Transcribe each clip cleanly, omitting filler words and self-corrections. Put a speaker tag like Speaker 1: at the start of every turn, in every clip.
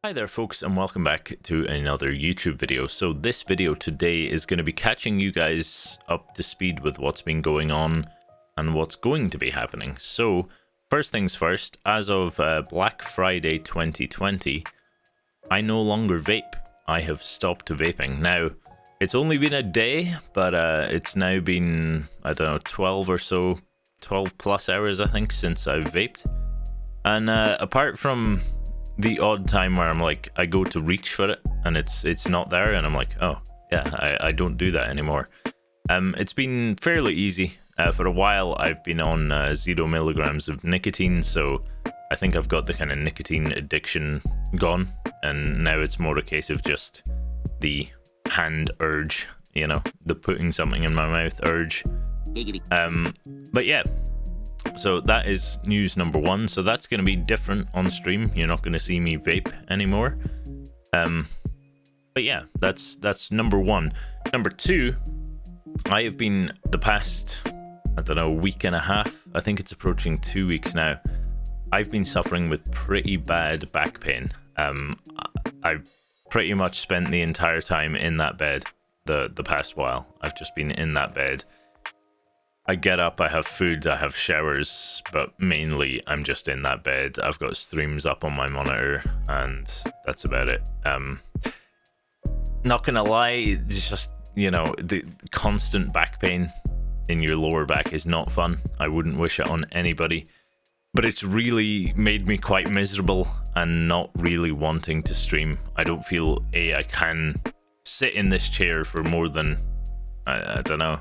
Speaker 1: Hi there folks, and welcome back to another YouTube video. So this video today is going to be catching you guys up to speed with what's been going on and what's going to be happening. So first things first, as of Black Friday 2020, I no longer vape. I have stopped vaping. Now, it's only been a day, but it's now been, I don't know, 12 plus hours I think since I've vaped. And apart from the odd time where I'm like, I go to reach for it and it's not there, and I'm like, oh yeah, I don't do that anymore. It's been fairly easy. For a while I've been on 0 milligrams of nicotine, so I think I've got the kind of nicotine addiction gone, and now it's more a case of just the hand urge, you know, the putting something in my mouth urge. But yeah, so that is news number one. So that's going to be different on stream. You're not going to see me vape anymore. But yeah, that's number one. Number two, I have been the past, I don't know, week and a half, I think it's approaching 2 weeks now, I've been suffering with pretty bad back pain. I've pretty much spent the entire time in that bed the past while. I've just been in that bed. I get up, I have food, I have showers, but mainly I'm just in that bed. I've got streams up on my monitor, and that's about it. Not gonna lie, it's just, you know, the constant back pain in your lower back is not fun. I wouldn't wish it on anybody, but it's really made me quite miserable and not really wanting to stream. I don't feel I can sit in this chair for more than, I don't know,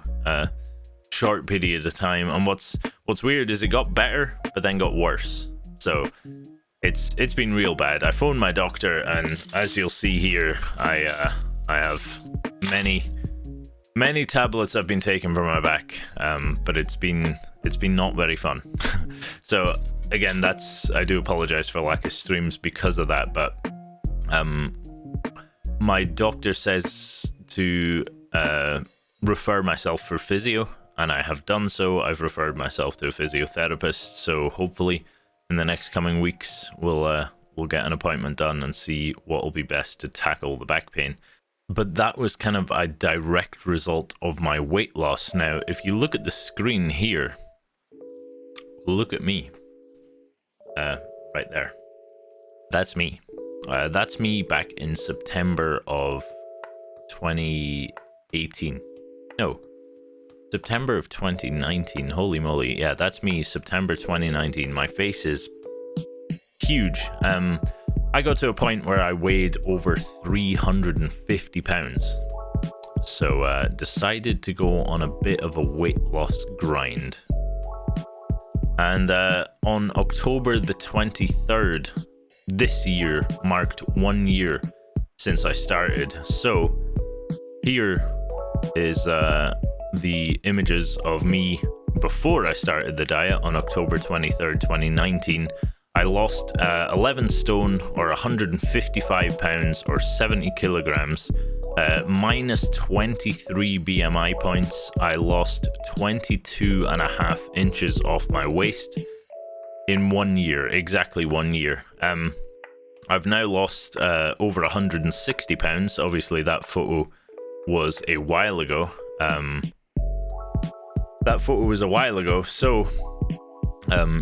Speaker 1: short period of time. And what's weird is it got better but then got worse, so it's been real bad. I phoned my doctor, and as you'll see here, I have many tablets I've been taking for my back, but it's been not very fun. So again, I do apologize for lack of streams because of that, but my doctor says to refer myself for physio, and I have done so. I've referred myself to a physiotherapist, so hopefully in the next coming weeks we'll get an appointment done and see what will be best to tackle the back pain. But that was kind of a direct result of my weight loss. Now, if you look at the screen here, look at me. Right there. That's me. That's me back in September of 2018. No. September of 2019, holy moly. Yeah, that's me, September 2019. My face is huge. I got to a point where I weighed over 350 pounds. So decided to go on a bit of a weight loss grind. And on October the 23rd, this year marked 1 year since I started. So here is the images of me before I started the diet on October 23rd, 2019. I lost 11 stone, or 155 pounds, or 70 kilograms, minus 23 BMI points. I lost 22.5 inches off my waist in 1 year, exactly 1 year. I've now lost over 160 pounds. Obviously that photo was a while ago. So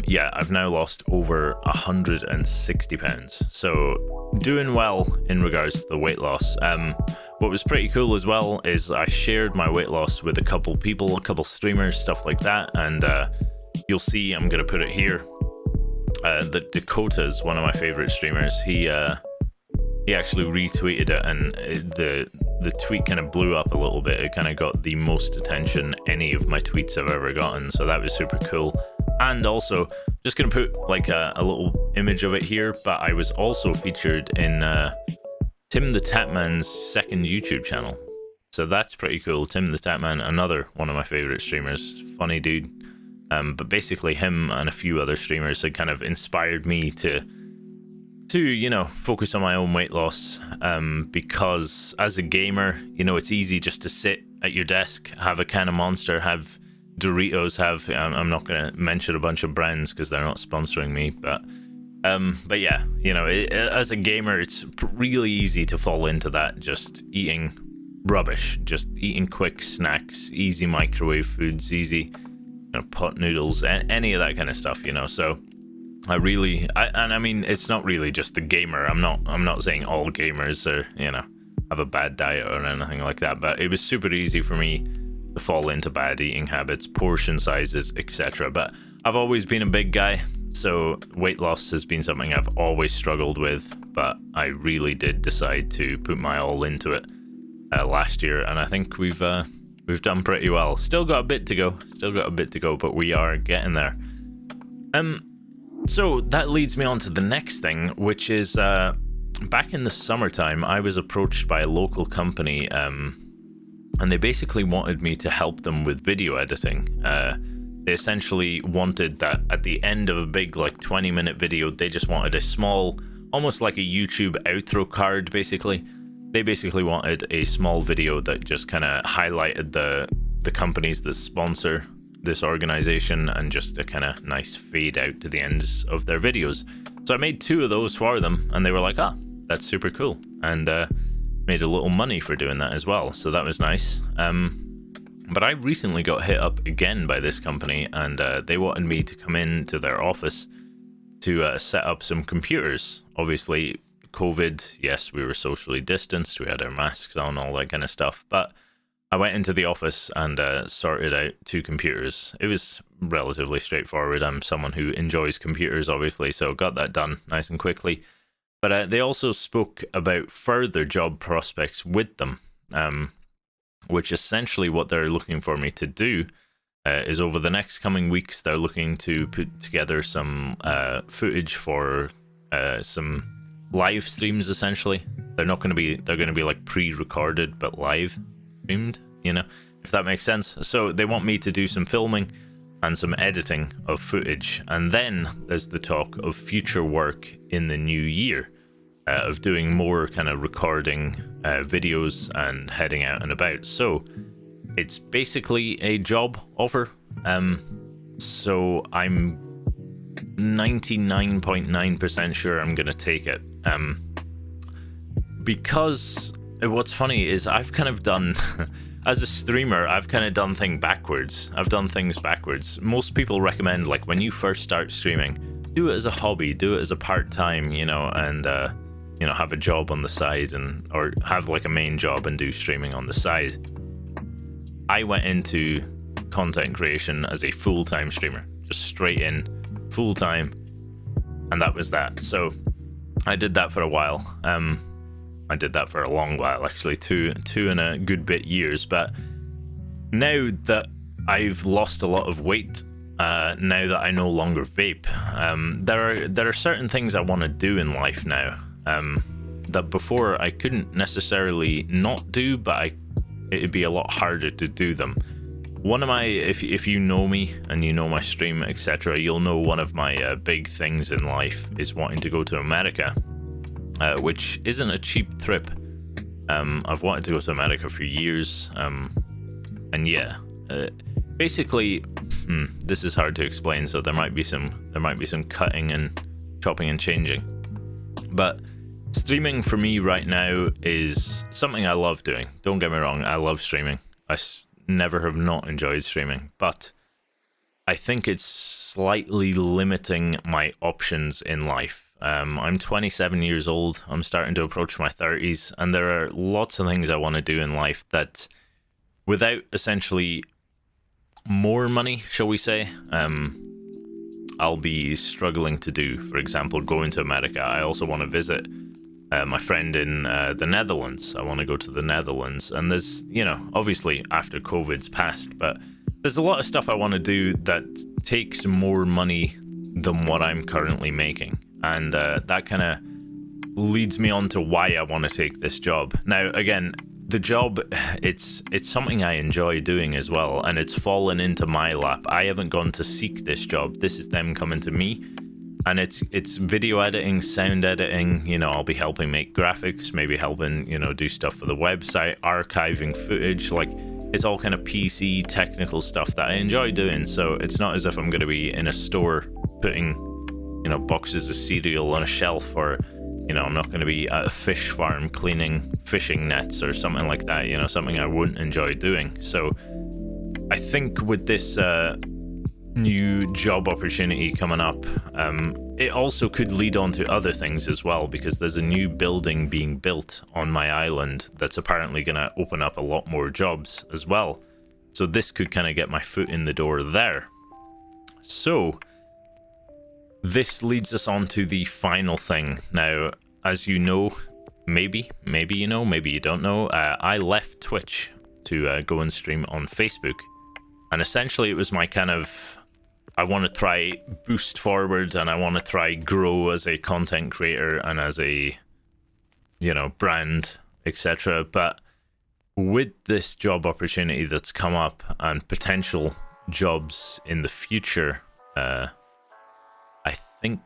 Speaker 1: yeah, I've now lost over 160 pounds. So doing well in regards to the weight loss. What was pretty cool as well is I shared my weight loss with a couple people, a couple streamers, stuff like that. And you'll see, I'm going to put it here, that Dakota's one of my favorite streamers. He actually retweeted it, and the tweet kind of blew up a little bit. It kind of got the most attention any of my tweets I've ever gotten, so that was super cool. And also, just gonna put like a little image of it here, but I was also featured in Tim the Tatman's second YouTube channel, so that's pretty cool. Tim the Tatman, another one of my favorite streamers, funny dude. But basically him and a few other streamers had kind of inspired me to you know, focus on my own weight loss, because as a gamer, you know, it's easy just to sit at your desk, have a can of Monster, have Doritos, I'm not going to mention a bunch of brands because they're not sponsoring me, but But yeah, you know, as a gamer, it's really easy to fall into that, just eating rubbish, just eating quick snacks, easy microwave foods, easy, you know, pot noodles, any of that kind of stuff, you know. So I mean, it's not really just the gamer. I'm not saying all gamers are, you know, have a bad diet or anything like that, but it was super easy for me to fall into bad eating habits, portion sizes, etc. But I've always been a big guy, so weight loss has been something I've always struggled with, but I really did decide to put my all into it last year, and I think we've done pretty well. Still got a bit to go, but we are getting there. So that leads me on to the next thing, which is back in the summertime, I was approached by a local company, and they basically wanted me to help them with video editing. They essentially wanted that at the end of a big, like, 20-minute video, they just wanted a small, almost like a YouTube outro card, basically. They basically wanted a small video that just kind of highlighted the companies that sponsor this organization, and just a kind of nice fade out to the ends of their videos. So I made 2 of those for them, and they were like, that's super cool, and made a little money for doing that as well, so that was nice. But I recently got hit up again by this company, and they wanted me to come into their office to set up some computers. Obviously, COVID, yes, we were socially distanced, we had our masks on, all that kind of stuff, but I went into the office and sorted out 2 computers. It was relatively straightforward. I'm someone who enjoys computers, obviously, so got that done nice and quickly. But they also spoke about further job prospects with them, which essentially what they're looking for me to do is over the next coming weeks, they're looking to put together some footage for some live streams, essentially. They're going to be like pre-recorded, but live streamed, you know, if that makes sense. So they want me to do some filming and some editing of footage, and then there's the talk of future work in the new year, of doing more kind of recording videos and heading out and about. So it's basically a job offer. So I'm 99.9% sure I'm gonna take it, because what's funny is I've kind of done as a streamer, I've kind of done things backwards. Most people recommend, like, when you first start streaming, do it as a hobby, do it as a part-time, you know, and you know, have a job on the side, or have like a main job and do streaming on the side. I went into content creation as a full-time streamer, just straight in, full-time, and that was that. So I did that for a while. I did that for a long while, actually, two and a good bit years. But now that I've lost a lot of weight, now that I no longer vape, there are certain things I want to do in life now, that before I couldn't necessarily not do, but it'd be a lot harder to do them. One of my, if you know me and you know my stream, etc., you'll know one of my big things in life is wanting to go to America, which isn't a cheap trip. I've wanted to go to America for years, and yeah, basically, this is hard to explain, so there might be some cutting and chopping and changing. But streaming for me right now is something I love doing. Don't get me wrong, I love streaming. I never have not enjoyed streaming, but I think it's slightly limiting my options in life. I'm 27 years old. I'm starting to approach my 30s, and there are lots of things I want to do in life that, without essentially more money, shall we say, I'll be struggling to do. For example, going to America. I also want to visit my friend in the Netherlands. I want to go to the Netherlands, and there's, you know, obviously after COVID's passed, but there's a lot of stuff I want to do that takes more money than what I'm currently making, and that kind of leads me on to why I want to take this job. Now, again, the job, it's something I enjoy doing as well, and it's fallen into my lap. I haven't gone to seek this job. This is them coming to me, and it's video editing, sound editing. You know, I'll be helping make graphics, maybe helping, you know, do stuff for the website, archiving footage. Like, it's all kind of PC technical stuff that I enjoy doing. So it's not as if I'm going to be in a store putting you know, boxes of cereal on a shelf, or, you know, I'm not going to be at a fish farm cleaning fishing nets or something like that, you know, something I wouldn't enjoy doing. So I think with this new job opportunity coming up, it also could lead on to other things as well, because there's a new building being built on my island that's apparently going to open up a lot more jobs as well. So this could kind of get my foot in the door there. So this leads us on to the final thing. Now, as you know, maybe you know, maybe you don't know, I left Twitch to go and stream on Facebook. And essentially it was my kind of, I want to try boost forward, and I want to try grow as a content creator and as a, you know, brand, etc. But with this job opportunity that's come up and potential jobs in the future, I think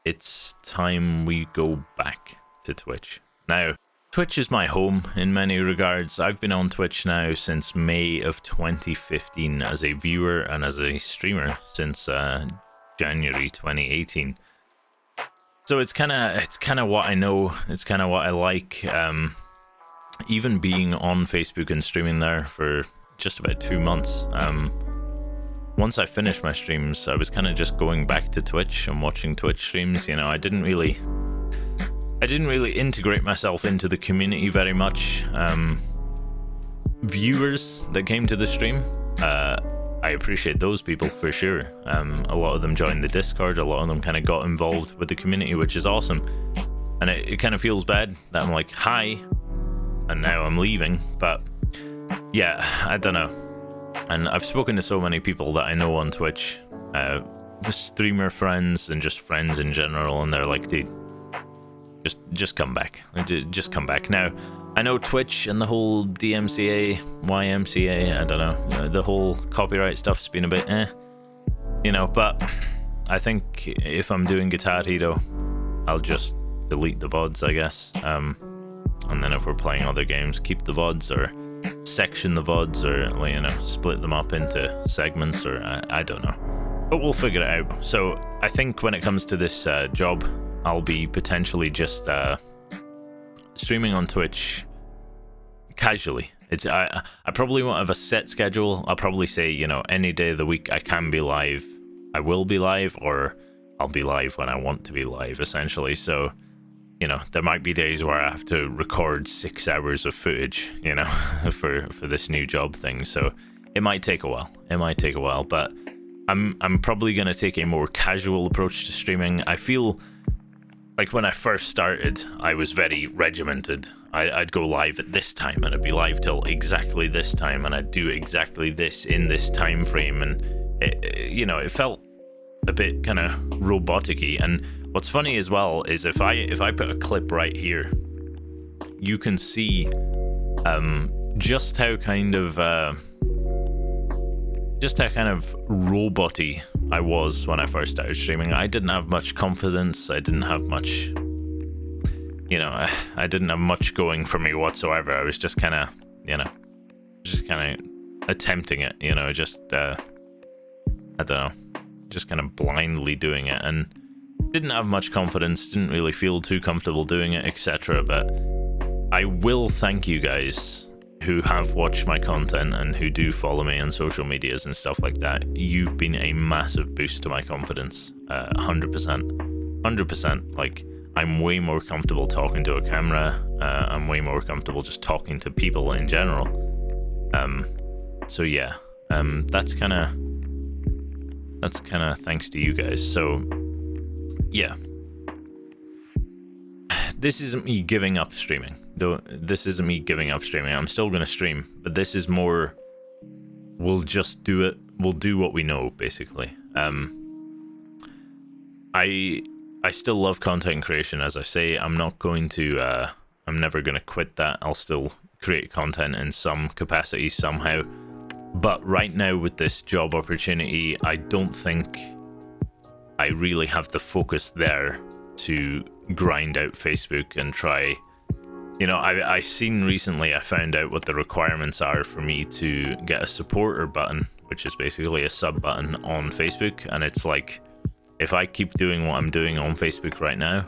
Speaker 1: it's time we go back to Twitch. Now, Twitch is my home in many regards. I've been on Twitch now since May of 2015 as a viewer and as a streamer since January 2018. So it's kind of what I know. It's kind of what I like. Even being on Facebook and streaming there for just about 2 months. Once I finished my streams, I was kind of just going back to Twitch and watching Twitch streams. You know, I didn't really integrate myself into the community very much. Viewers that came to the stream, I appreciate those people for sure. A lot of them joined the Discord, a lot of them kind of got involved with the community, which is awesome. And it kind of feels bad that I'm like, hi, and now I'm leaving. But yeah, I don't know. And I've spoken to so many people that I know on Twitch, streamer friends and just friends in general, and they're like, dude, just come back. Just come back. Now, I know Twitch and the whole DMCA, YMCA, I don't know, the whole copyright stuff's been a bit you know, but I think if I'm doing Guitar Hero, I'll just delete the VODs, I guess. And then if we're playing other games, keep the VODs, or section the VODs, or, you know, split them up into segments, or I don't know. But we'll figure it out. So I think when it comes to this job, I'll be potentially just streaming on Twitch casually. I probably won't have a set schedule. I'll probably say, you know, any day of the week I can be live, I will be live, or I'll be live when I want to be live, essentially. So, you know, there might be days where I have to record 6 hours of footage, you know, for this new job thing. So it might take a while. But I'm probably going to take a more casual approach to streaming. I feel like when I first started, I was very regimented. I'd go live at this time, and I'd be live till exactly this time, and I'd do exactly this in this time frame, and it felt a bit kind of robotic-y. And what's funny as well is if I put a clip right here, you can see just how kind of roboty I was when I first started streaming. I didn't have much confidence. I didn't have much, you know, I didn't have much going for me whatsoever. I was just kind of, you know, attempting it, you know, just, I don't know, just kind of blindly doing it, and didn't have much confidence, didn't really feel too comfortable doing it, etc. But I will thank you guys who have watched my content and who do follow me on social medias and stuff like that. You've been a massive boost to my confidence. 100%. Like, I'm way more comfortable talking to a camera. I'm way more comfortable just talking to people in general. So yeah, that's kind of thanks to you guys. So yeah, this isn't me giving up streaming. This isn't me giving up streaming. I'm still going to stream, but this is more, we'll just do it. We'll do what we know, basically. I still love content creation, as I say. I'm not going to, I'm never going to quit that. I'll still create content in some capacity somehow. But right now with this job opportunity, I don't think I really have the focus there to grind out Facebook and try. You know, I seen recently, I found out what the requirements are for me to get a supporter button, which is basically a sub button on Facebook, and it's like if I keep doing what I'm doing on Facebook right now,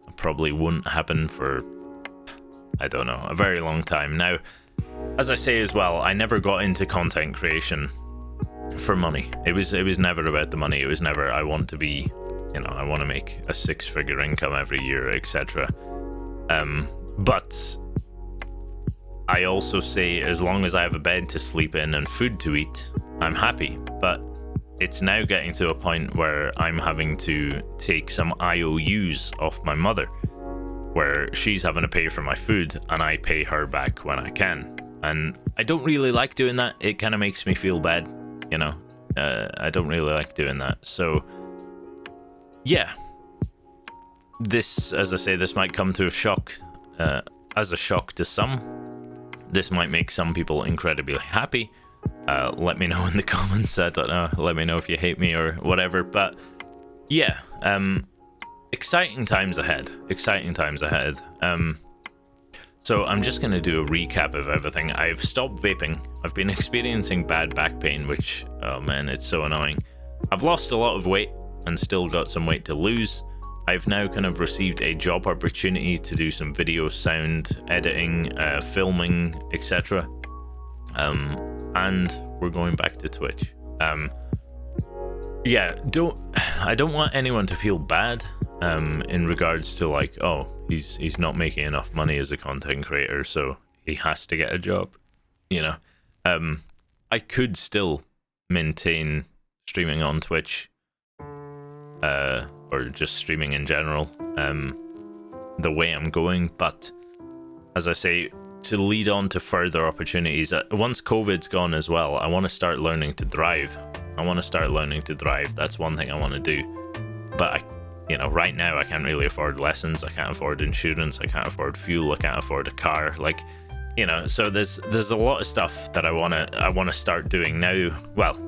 Speaker 1: it probably wouldn't happen for, I don't know, a very long time. Now, as I say as well, I never got into content creation for money. It was never about the money. It was never, I want to be, you know, I want to make a 6-figure income every year, etc. But I also say, as long as I have a bed to sleep in and food to eat, I'm happy. But it's now getting to a point where I'm having to take some IOUs off my mother, where she's having to pay for my food and I pay her back when I can. And I don't really like doing that. It kind of makes me feel bad, you know. I don't really like doing that. So yeah, this, as I say, this might come to a shock, as a shock to some. This might make some people incredibly happy. Let me know in the comments. I don't know. Let me know if you hate me or whatever. But yeah, exciting times ahead. Exciting times ahead. So I'm just going to do a recap of everything. I've stopped vaping. I've been experiencing bad back pain, which, oh man, it's so annoying. I've lost a lot of weight and still got some weight to lose. I've now kind of received a job opportunity to do some video, sound editing, filming, etc. And we're going back to Twitch. Yeah, I don't want anyone to feel bad in regards to like, oh, he's not making enough money as a content creator, so he has to get a job, you know. I could still maintain streaming on Twitch, or just streaming in general, the way I'm going, but as I say, to lead on to further opportunities, once COVID's gone as well, I want to start learning to drive. That's one thing I want to do. But you know, right now I can't really afford lessons. I can't afford insurance. I can't afford fuel. I can't afford a car. Like, you know, so there's a lot of stuff that I wanna start doing now. Well,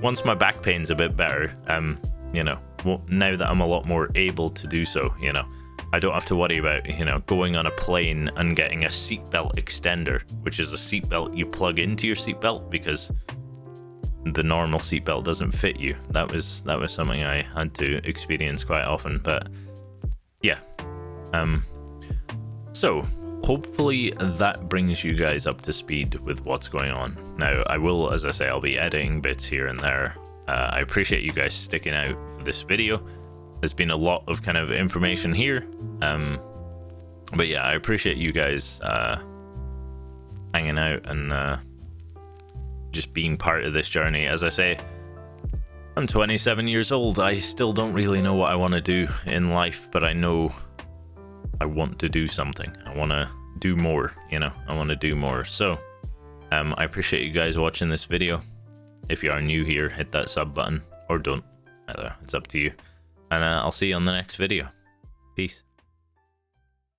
Speaker 1: once my back pain's a bit better, you know, now that I'm a lot more able to do so, you know, I don't have to worry about, you know, going on a plane and getting a seatbelt extender, which is a seatbelt you plug into your seatbelt because the normal seatbelt doesn't fit you. That was something I had to experience quite often. But yeah, so hopefully that brings you guys up to speed with what's going on. Now, I will, as I say, I'll be editing bits here and there. I appreciate you guys sticking out for this video. There's been a lot of kind of information here, but yeah, I appreciate you guys hanging out and just being part of this journey. As I say, I'm 27 years old. I still don't really know what I want to do in life, but I know I want to do something. I want to do more, you know, I want to do more. So I appreciate you guys watching this video. If you are new here, hit that sub button, or don't. It's up to you. And I'll see you on the next video. Peace.